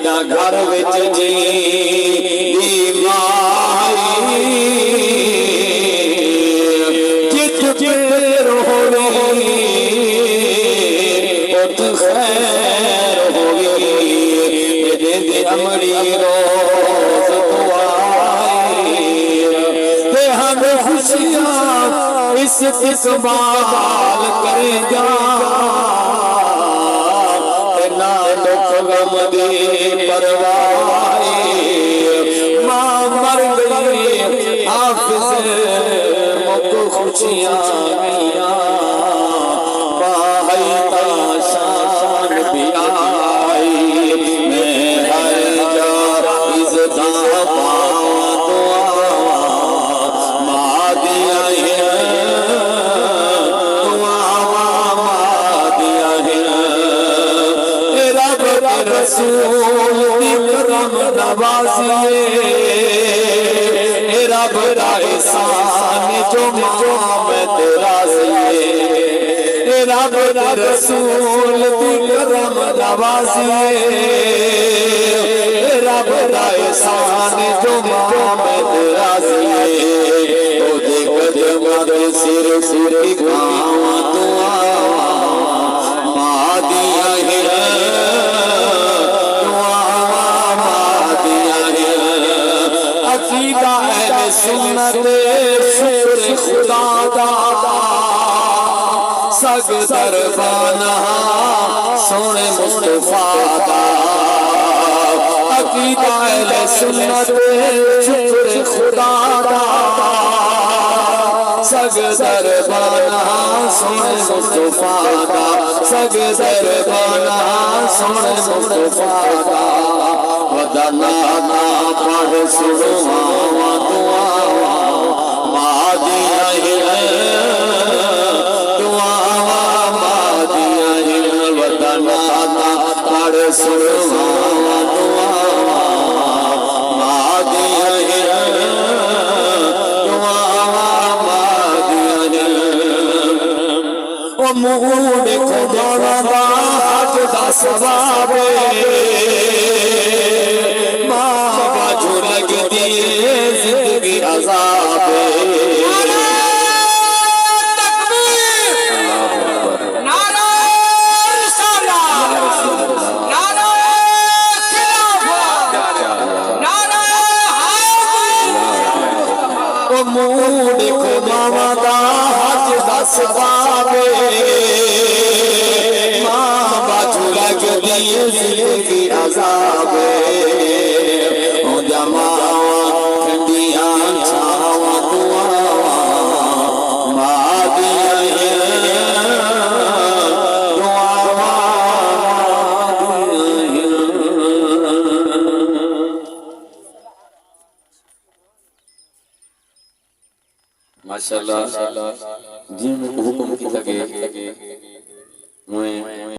सदा घर विच जी माई जित खैर होगी उत खैर होगी दे अमड़ी रोज दुआए हम खुशियां इस इकबाल करे जा ना दुख गम दी परवाह मां मर गई हाफिज मुक खुशियां मियां बाहई का शान भी आई मैं हर जा इज़्ज़त पावां दुआ मां दिया रसूल करम नवाज़िए रब दा एहसान जो मां में तेरा ज़िए रब दा रसूल करम नवाज़िए रब दा एहसान जो मां में तेरा ज़िए ओ देख कदमां दे सिर सिर गावां दुआ मां दिया अकीदा अहले सुन्नत शुक्र खुदा दा सग दरबाना सोने मुस्तफा दा अकीदा अहले सुन्नत शुक्र खुदा दा सग दरबाना सोने मुस्तफा दा सग दरबाना सोने मुस्तफा दा वदना ना पढ़ सुनवा दुआ मां दिया दुआ मां दिया वदना ना पढ़ सुनवा दुआ मां दिया दुआ मां दिया ओ मुंह देखो दौड़ा दा हज दा सवाब जिंदगी अज़ाब नारा रिसालत नारा खिलाफत नारा ओ मुंह देखो मामा दा हज दा सवाब मां बाजू लगदी जिंदगी अज़ाब ओ जमा माशाअल्लाह जिन हुक्म की लगे मैं